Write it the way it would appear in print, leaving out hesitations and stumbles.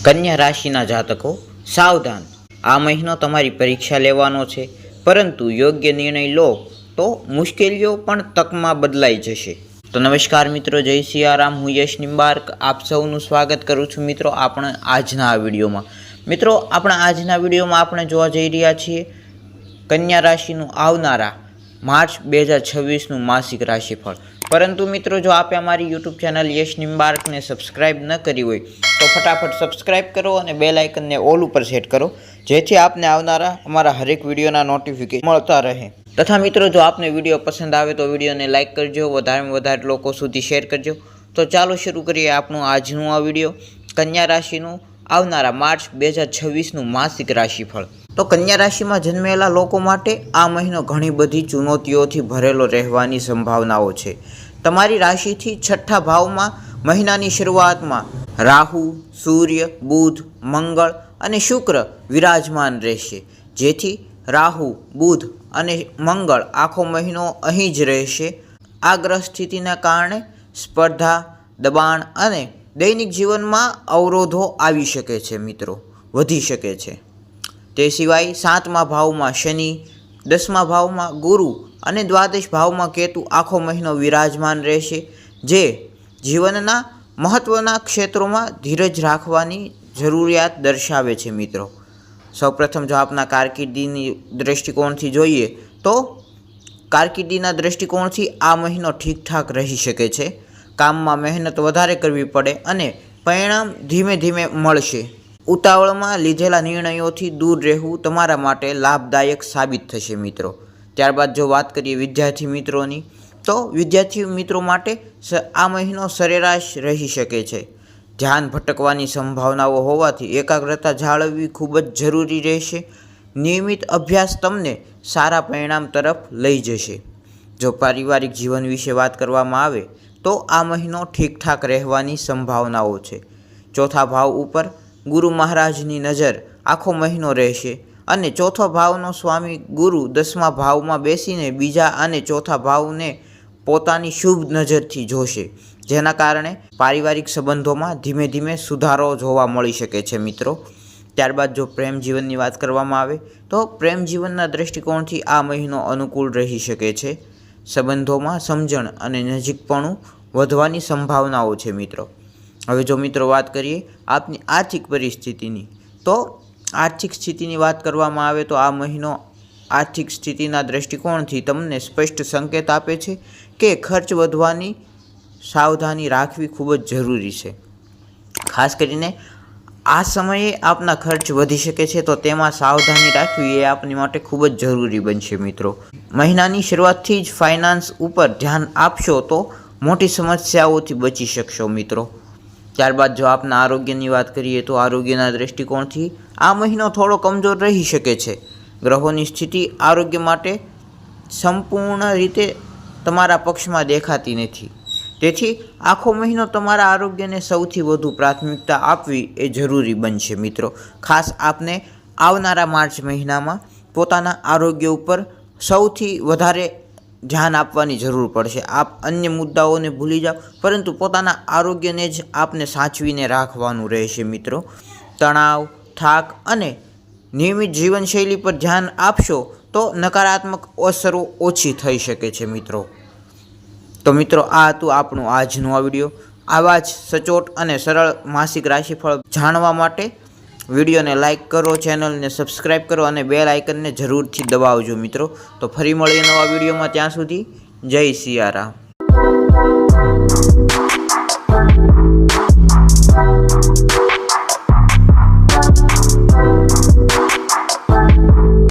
કન્યા રાશિના જાતકો સાવધાન, આ મહિનો તમારી પરીક્ષા લેવાનો છે, પરંતુ યોગ્ય નિર્ણય લો તો મુશ્કેલીઓ પણ તકમાં બદલાઈ જશે. તો નમસ્કાર મિત્રો, જય સિયારામ. હું યશ નિંબાર્ક આપ સૌનું સ્વાગત કરું છું મિત્રો આપણે આજના આ વિડીયોમાં. મિત્રો આપણા આજના વિડીયોમાં આપણે જોવા જઈ રહ્યા છીએ કન્યા રાશિનું આવનારા માર્ચ 2026નું માસિક રાશિફળ. પરંતુ મિત્રો, જો આપે અમારી યુટ્યુબ ચેનલ યશ નિંબાર્કને સબસ્ક્રાઈબ ન કરી હોય તો ફટાફટ સબસ્ક્રાઈબ કરો અને બેલ આઇકનને ઓલ ઉપર સેટ કરો, જેથી આપને આવનારા અમારા હરેક વિડીયોના નોટિફિકેશન મળતા રહે. તથા મિત્રો, જો આપને વિડીયો પસંદ આવે તો વિડીયોને લાઇક કરજો, વધારેમાં વધારે લોકો સુધી શેર કરજો. તો ચાલો શરૂ કરીએ આપણું આજનું આ વિડીયો, કન્યા રાશિનું આવનારા માર્ચ 2026નું માસિક રાશિફળ. તો કન્યા રાશિમાં જન્મેલા લોકો માટે આ મહિનો ઘણી બધી ચુનૌતીઓથી ભરેલો રહેવાની સંભાવનાઓ છે. તમારી રાશિથી છઠ્ઠા ભાવમાં મહિનાની શરૂઆતમાં રાહુ, સૂર્ય, બુધ, મંગળ અને શુક્ર વિરાજમાન રહેશે, જેથી રાહુ, બુધ અને મંગળ આખો મહિનો અહીં જ રહેશે. આ ગ્રહ સ્થિતિના કારણે સ્પર્ધા, દબાણ અને દૈનિક જીવનમાં અવરોધો આવી શકે છે મિત્રો, વધી શકે છે. તે સિવાય 7મા ભાવમાં શનિ, 10મા ભાવમાં ગુરુ અને દ્વાદશ ભાવમાં કેતુ આખો મહિનો વિરાજમાન રહેશે, જે જીવનના મહત્ત્વના ક્ષેત્રોમાં ધીરજ રાખવાની જરૂરિયાત દર્શાવે છે મિત્રો. સૌપ્રથમ જો આપના કારકિર્દીની દૃષ્ટિકોણથી જોઈએ તો કારકિર્દીના દૃષ્ટિકોણથી આ મહિનો ઠીકઠાક રહી શકે છે. કામમાં મહેનત વધારે કરવી પડે અને પરિણામ ધીમે ધીમે મળશે. ઉતાવળમાં લીધેલા નિર્ણયોથી દૂર રહેવું તમારા માટે લાભદાયક સાબિત થશે મિત્રો. ત્યારબાદ જો વાત કરીએ વિદ્યાર્થી મિત્રોની, તો વિદ્યાર્થી મિત્રો માટે આ મહિનો સરેરાશ રહી શકે છે. ધ્યાન ભટકવાની સંભાવનાઓ હોવાથી એકાગ્રતા જાળવવી ખૂબ જ જરૂરી રહેશે. નિયમિત અભ્યાસ તમને સારા પરિણામ તરફ લઈ જશે. જો પારિવારિક જીવન વિશે વાત કરવામાં આવે તો આ મહિનો ઠીકઠાક રહેવાની સંભાવનાઓ છે. ચોથા ભાવ ઉપર ગુરુ મહારાજની નજર આખો મહિનો રહેશે અને ચોથો ભાવનો સ્વામી ગુરુ 10મા ભાવમાં બેસીને બીજા અને ચોથા ભાવને પોતાની શુભ નજરથી જોશે, જેના કારણે પારિવારિક સંબંધોમાં ધીમે ધીમે સુધારો જોવા મળી શકે છે મિત્રો. ત્યારબાદ જો પ્રેમ જીવનની વાત કરવામાં આવે તો પ્રેમ જીવનના દૃષ્ટિકોણથી આ મહિનો અનુકૂળ રહી શકે છે. સંબંધોમાં સમજણ અને નજીકપણું વધવાની સંભાવનાઓ છે મિત્રો. હવે જો મિત્રો વાત કરીએ આપની આર્થિક પરિસ્થિતિની, તો આર્થિક સ્થિતિની વાત કરવામાં આવે તો આ મહિનો આર્થિક સ્થિતિના દૃષ્ટિકોણથી તમને સ્પષ્ટ સંકેત આપે છે કે ખર્ચ વધવાની સાવધાની રાખવી ખૂબ જ જરૂરી છે. ખાસ કરીને આ સમયે આપના ખર્ચ વધી શકે છે, તો તેમાં સાવધાની રાખવી એ આપની માટે ખૂબ જ જરૂરી બનશે મિત્રો. મહિનાની શરૂઆતથી જ ફાઇનાન્સ ઉપર ધ્યાન આપશો તો મોટી સમસ્યાઓથી બચી શકશો મિત્રો. ત્યારબાદ જો આપના આરોગ્યની વાત કરીએ તો આરોગ્યના દૃષ્ટિકોણથી આ મહિનો થોડો કમજોર રહી શકે છે. ગ્રહોની સ્થિતિ આરોગ્ય માટે સંપૂર્ણ રીતે તમારા પક્ષમાં દેખાતી નથી, તેથી આખો મહિનો તમારા આરોગ્યને સૌથી વધુ પ્રાથમિકતા આપવી એ જરૂરી બનશે મિત્રો. ખાસ આપને આવનારા માર્ચ મહિનામાં પોતાના આરોગ્ય ઉપર સૌથી વધારે ધ્યાન આપવાની જરૂર પડશે. આપ અન્ય મુદ્દાઓને ભૂલી જાઓ, પરંતુ પોતાના આરોગ્યને જ આપને સાચવીને રાખવાનું રહેશે મિત્રો. તણાવ, થાક અને નિયમિત જીવનશૈલી પર ધ્યાન આપશો તો નકારાત્મક અસરો ઓછી થઈ શકે છે મિત્રો. તો મિત્રો, આ હતું આપણું આજનું આ વિડીયો. આવા જ સચોટ અને સરળ માસિક રાશિફળ જાણવા માટે વિડીયોને લાઇક કરો, ચેનલને સબસ્ક્રાઈબ કરો અને બેલ આઇકનને જરૂરથી દબાવજો મિત્રો. તો ફરી મળીએ નવા વિડીયોમાં, ત્યાં સુધી જય સિયારામ.